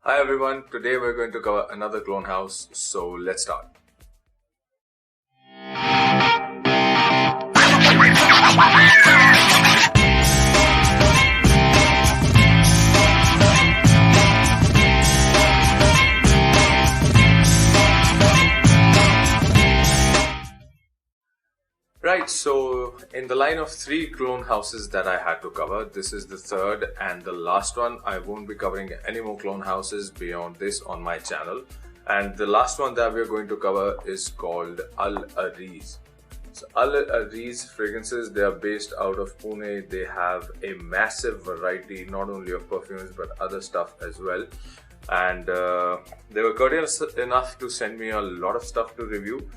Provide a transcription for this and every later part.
Hi everyone, today we're going to cover another clone house, so let's start. Right, so in the line of 3 clone houses that I had to cover, this is the third and the last one. I won't be covering any more clone houses beyond this on my channel. And the last one that we're going to cover is called Al-Areez. So Al-Areez fragrances, they are based out of Pune. They have a massive variety, not only of perfumes but other stuff as well. And they were courteous enough to send me a lot of stuff to review.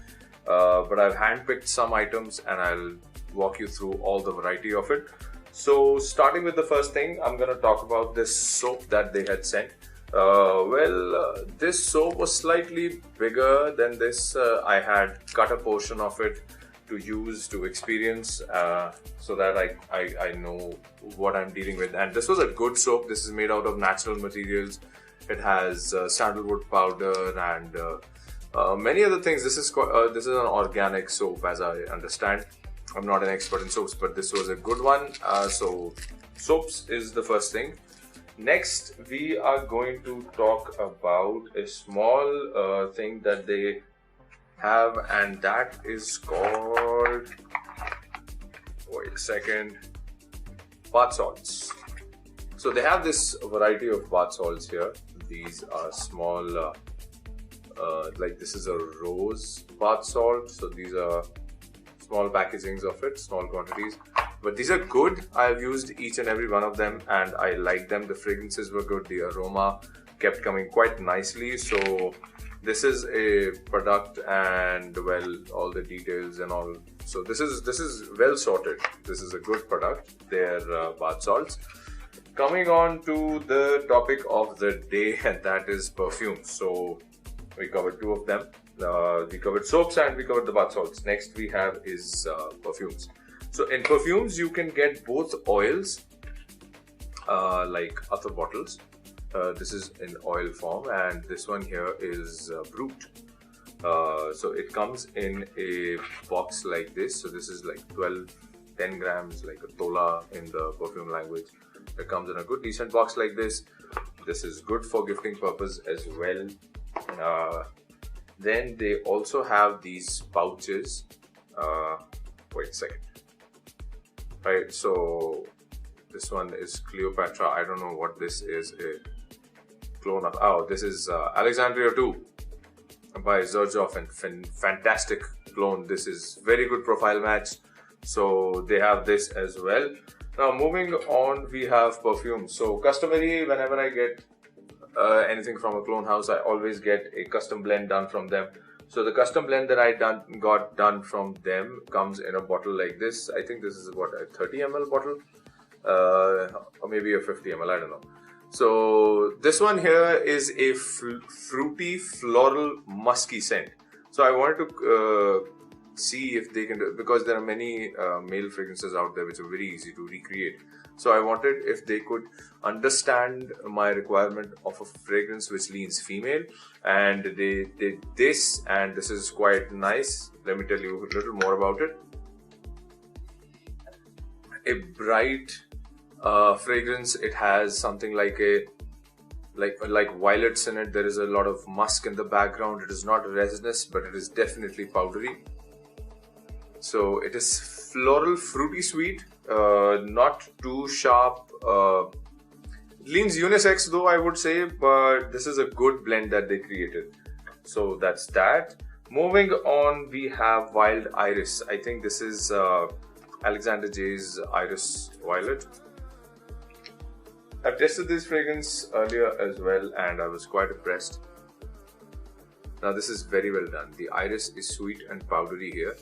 But I've handpicked some items and I'll walk you through all the variety of it. So starting with the first thing, I'm going to talk about this soap that they had sent. This soap was slightly bigger than this. I had cut a portion of it to use, to experience, so that I know what I'm dealing with. And this was a good soap. This is made out of natural materials. It has sandalwood powder and many other things. This is an organic soap, as I understand. I'm not an expert in soaps, but this was a good one. So soaps is the first thing. Next, we are going to talk about a small thing that they have, and that is called, wait a second, bath salts. So they have this variety of bath salts here. These are small like this is a rose bath salt, so these are small packagings of it, small quantities, but these are good. I've used each and every one of them and I like them. The fragrances were good, the aroma kept coming quite nicely. So this is a product, and well, all the details and all, so this is well sorted. This is a good product, their bath salts. Coming on to the topic of the day, and that is perfumes. So we covered 2 of them. We covered soaps and we covered the bath salts. Next we have is perfumes. So in perfumes you can get both oils, like other bottles. This is in oil form, and this one here is brut. So it comes in a box like this. So this is like 10 grams, like a tola in the perfume language. It comes in a good decent box like this. This is good for gifting purpose as well. Then they also have these pouches. Wait a second. Right, so this one is Cleopatra. I don't know what this is. A clone of. Oh, this is Alexandria 2 by Xerjoff, and fantastic clone. This is very good profile match. So they have this as well. Now moving on, we have perfumes. So customary, whenever I get anything from a clone house, I always get a custom blend done from them. So the custom blend that I got done from them comes in a bottle like this. I think this is what, a 30 ml bottle, or maybe a 50 ml, I don't know. So this one here is a fruity, floral, musky scent. So I wanted to see if they can do, because there are many male fragrances out there which are very easy to recreate. So I wanted if they could understand my requirement of a fragrance which leans female, and they did this, and this is quite nice. Let me tell you a little more about it. A bright fragrance. It has something like violets in it. There is a lot of musk in the background. It is not resinous, but it is definitely powdery. So it is floral, fruity, sweet, not too sharp. It leans unisex though, I would say, but this is a good blend that they created. So that's that. Moving on, we have Wild Iris. I think this is Alexander J's Iris Violet. I've tested this fragrance earlier as well and I was quite impressed. Now this is very well done. The iris is sweet and powdery here,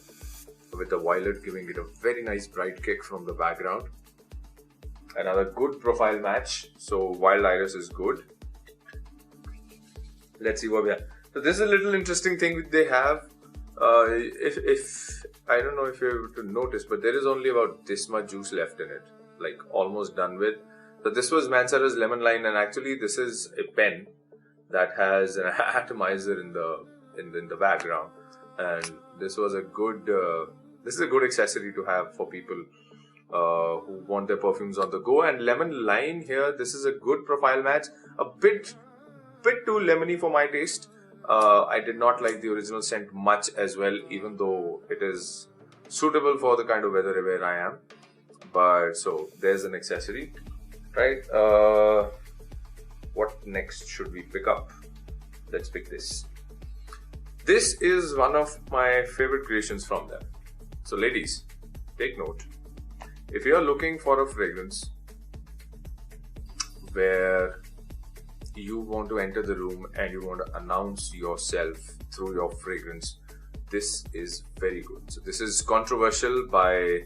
with the violet giving it a very nice bright kick from the background. Another good profile match. So Wild Iris is good. Let's see what we have. So this is a little interesting thing they have. If I don't know if you're able to notice, but there is only about this much juice left in it, like almost done with. So this was Mansara's lemon line, and actually this is a pen. that has an atomizer in the background, and this was a good this is a good accessory to have for people who want their perfumes on the go. And lemon lime here, this is a good profile match, a bit too lemony for my taste. I did not like the original scent much as well, even though it is suitable for the kind of weather where I am. But so there's an accessory, right? What next should we pick up? Let's pick this. This is one of my favorite creations from them. So ladies, take note. If you are looking for a fragrance where you want to enter the room and you want to announce yourself through your fragrance, this is very good. So this is Controversial by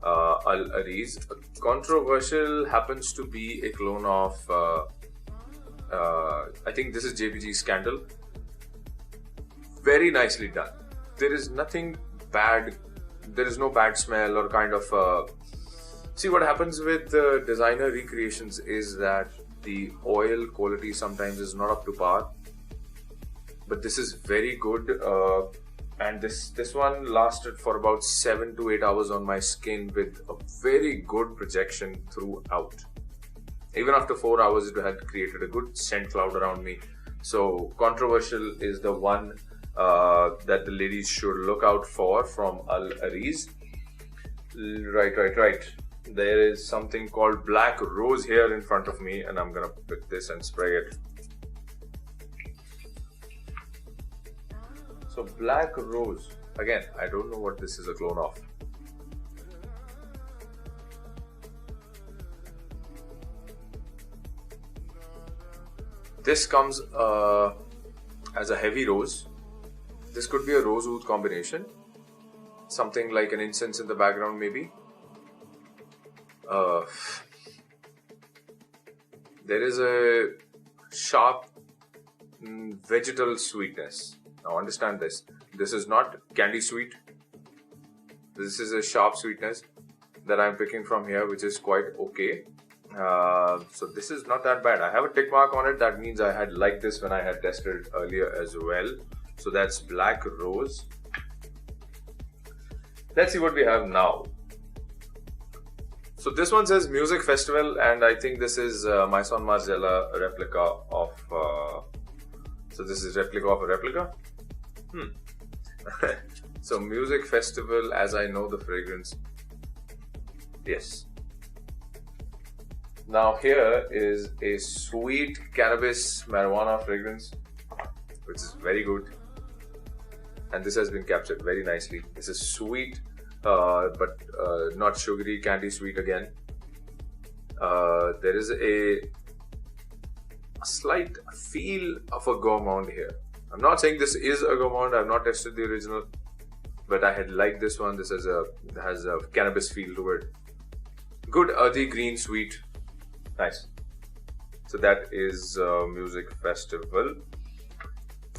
Al-Areez. Controversial happens to be a clone of I think this is JPG Scandal. Very nicely done. There is nothing bad. There is no bad smell or kind of see, what happens with designer recreations is that the oil quality sometimes is not up to par, but this is very good. And this one lasted for about 7 to 8 hours on my skin with a very good projection throughout. Even after 4 hours, it had created a good scent cloud around me. So Controversial is the one that the ladies should look out for from Al-Areez. Right. There is something called Black Rose here in front of me, and I'm gonna pick this and spray it. So Black Rose, again, I don't know what this is a clone of. This comes as a heavy rose. This could be a rose oud combination. Something like an incense in the background maybe. There is a sharp vegetal sweetness. Now understand this. This is not candy sweet. This is a sharp sweetness that I'm picking from here, which is quite okay. So this is not that bad. I have a tick mark on it. That means I had liked this when I had tested it earlier as well. So that's Black Rose. Let's see what we have now. So this one says Music Festival, and I think this is Maison Margiela replica of. So this is replica of a replica. So Music Festival, as I know the fragrance. Yes. Now here is a sweet cannabis marijuana fragrance, which is very good, and this has been captured very nicely. This is sweet, but not sugary, candy sweet again. There is a slight feel of a gourmand here. I'm not saying this is a gourmand. I've not tested the original, but I had liked this one. This has a cannabis feel to it. Good earthy green sweet. Nice. So that is Music Festival.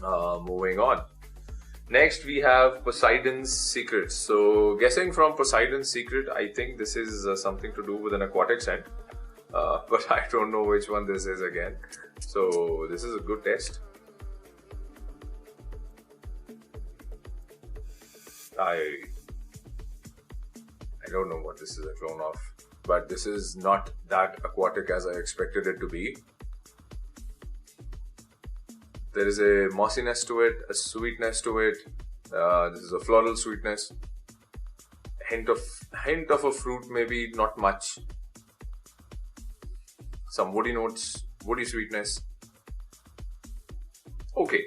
Moving on. Next we have Poseidons Secret. So guessing from Poseidons Secret, I think this is something to do with an aquatic scent. But I don't know which one this is again. So this is a good test. I don't know what this is a clone of, but this is not that aquatic as I expected it to be. There is a mossiness to it, a sweetness to it. This is a floral sweetness. Hint of a fruit, maybe not much. Some woody notes, woody sweetness. Okay.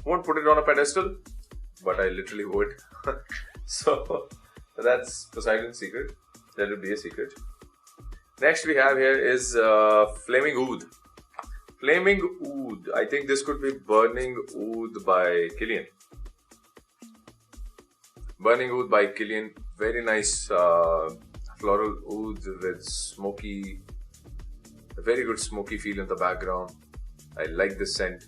Won't put it on a pedestal, but I literally would. So that's Poseidon's Secret. Let it be a secret. Next we have here is Flaming Oud. Flaming Oud. I think this could be Burning Oud by Kilian. Burning Oud by Kilian. Very nice floral oud with smoky, a very good smoky feel in the background. I like this scent.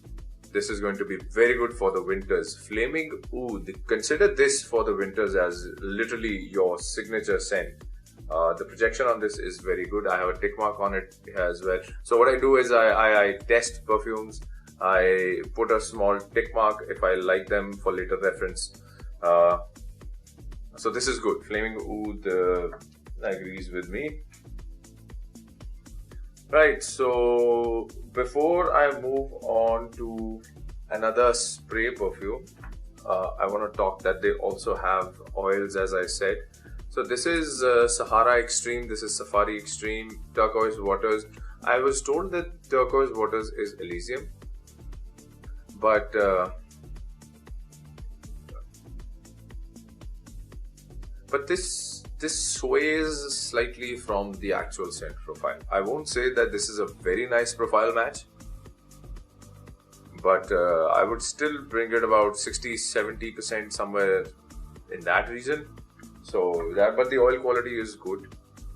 This is going to be very good for the winters. Flaming Oud. Consider this for the winters as literally your signature scent. The projection on this is very good. I have a tick mark on it as well. So what I do is I test perfumes. I put a small tick mark if I like them for later reference. So this is good. Flaming Oud agrees with me. Right, so before I move on to another spray perfume, I want to talk that they also have oils, as I said. So this is Sahara Extreme, this is Safari Extreme, Turquoise Waters. I was told that Turquoise Waters is Elysium, but this sways slightly from the actual scent profile. I won't say that this is a very nice profile match, but I would still bring it about 60-70% somewhere in that region. So that, but the oil quality is good.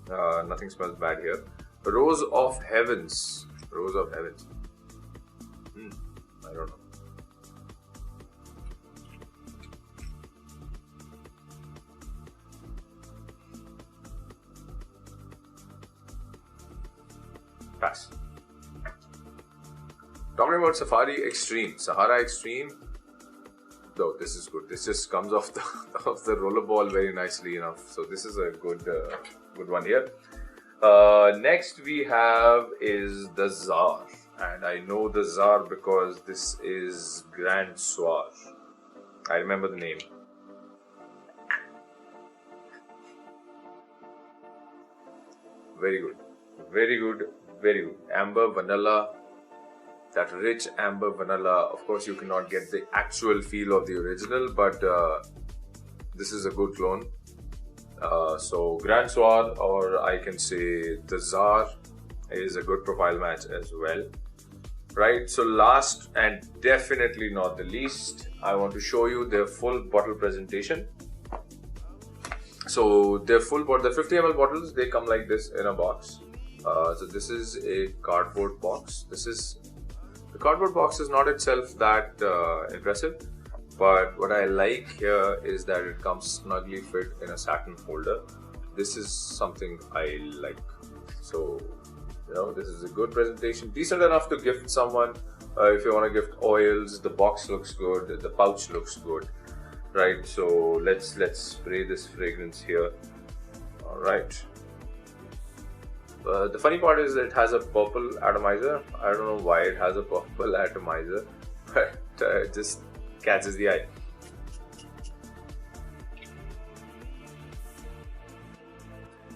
Nothing smells bad here. Rose of Heavens. Rose of Heavens. I don't know. Pass. Talking about Safari Extreme, Sahara Extreme. Though this is good. This just comes off the rollerball very nicely enough. So this is a good one here. Next we have is the Czar, and I know the Czar because this is Grand Soir. I remember the name. Very good, very good, very good. Amber vanilla. That rich amber vanilla. Of course, you cannot get the actual feel of the original, but this is a good clone. So Grand Soir, or I can say the Czar, is a good profile match as well. Right. So last and definitely not the least, I want to show you their full bottle presentation. So their full bottle, the 50 ml bottles, they come like this in a box. So this is a cardboard box. The cardboard box is not itself that impressive, but what I like here is that it comes snugly fit in a satin holder. This is something I like. So, you know, this is a good presentation, decent enough to gift someone. If you want to gift oils, the box looks good, the pouch looks good, right? So let's spray this fragrance here. All right. The funny part is that it has a purple atomizer. I don't know why it has a purple atomizer, but it just catches the eye.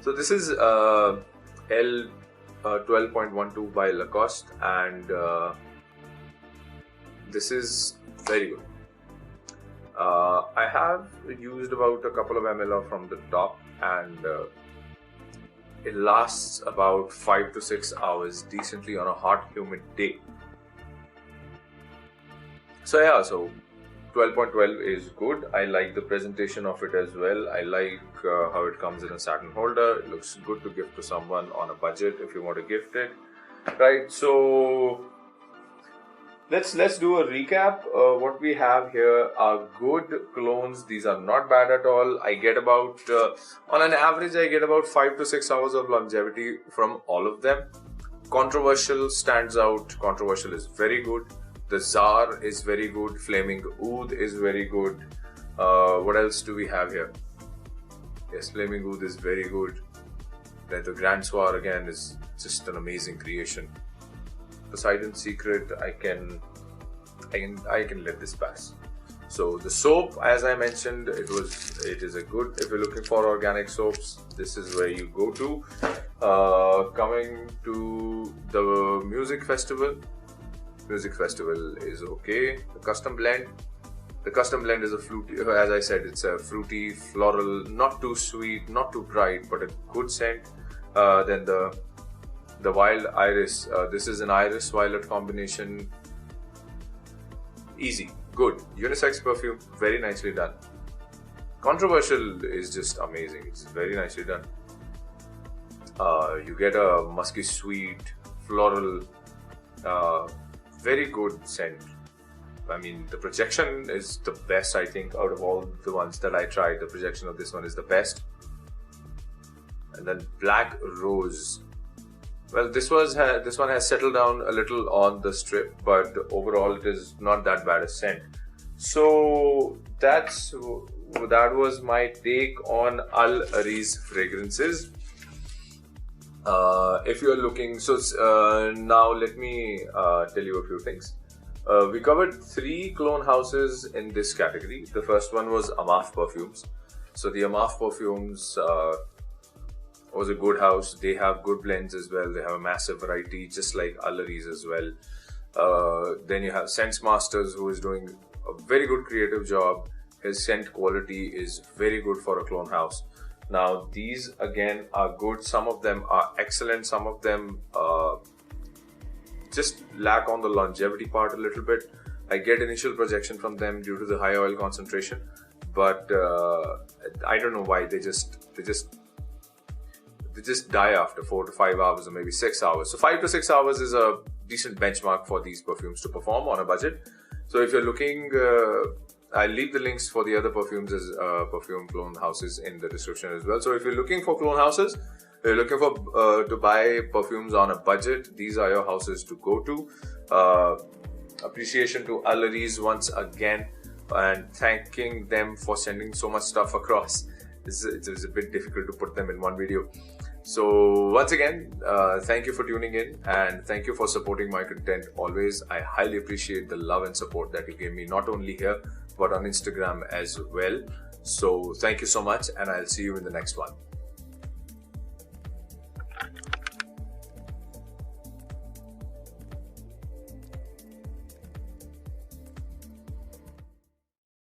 So this is L12.12 by Lacoste, and this is very good. I have used about a couple of ml from the top, and it lasts about 5 to 6 hours decently on a hot, humid day. So yeah, so 12.12 is good. I like the presentation of it as well. I like how it comes in a satin holder. It looks good to gift to someone on a budget if you want to gift it. Right, so let's do a recap. What we have here are good clones. These are not bad at all. I get about on an average I get about 5 to 6 hours of longevity from all of them. Controversial stands out. Controversial is very good. The Czar is very good. Flaming Oud is very good. What else do we have here? Yes, Flaming Oud is very good. Then the Grand Soir again is just an amazing creation. Poseidons Secret, I can let this pass. So the soap, as I mentioned, it is a good, if you're looking for organic soaps, this is where you go to. Coming to the music festival is okay. The custom blend is a fruity, as I said, it's a fruity, floral, not too sweet, not too bright, but a good scent. Then the Wild Iris, this is an iris violet combination. Easy, good, unisex perfume, very nicely done. Controversial is just amazing, it's very nicely done. You get a musky sweet, floral, very good scent. I mean, the projection is the best, I think, out of all the ones that I tried. The projection of this one is the best. and then Black Rose. Well, this one has settled down a little on the strip, but overall it is not that bad a scent. So that was my take on Al-Areez fragrances. If you are looking, now let me tell you a few things. We covered 3 clone houses in this category. The first one was Amafhh Perfumes. So the Amafhh Perfumes was a good house. They have good blends as well. They have a massive variety, just like Al-Areez as well. Then you have Scents Masters, who is doing a very good creative job. His scent quality is very good for a clone house. Now these again are good. Some of them are excellent. Some of them just lack on the longevity part a little bit. I get initial projection from them due to the high oil concentration, but I don't know why they just die after 4 to 5 hours or maybe 6 hours. So 5 to 6 hours is a decent benchmark for these perfumes to perform on a budget. So if you're looking, I'll leave the links for the other perfumes as perfume clone houses in the description as well. So if you're looking for clone houses, you're looking for to buy perfumes on a budget, these are your houses to go to. Appreciation to Al-Areez once again, and thanking them for sending so much stuff across. It's a bit difficult to put them in one video. So once again, thank you for tuning in, and thank you for supporting my content always. I highly appreciate the love and support that you give me, not only here but on Instagram as well. So thank you so much, and I'll see you in the next one.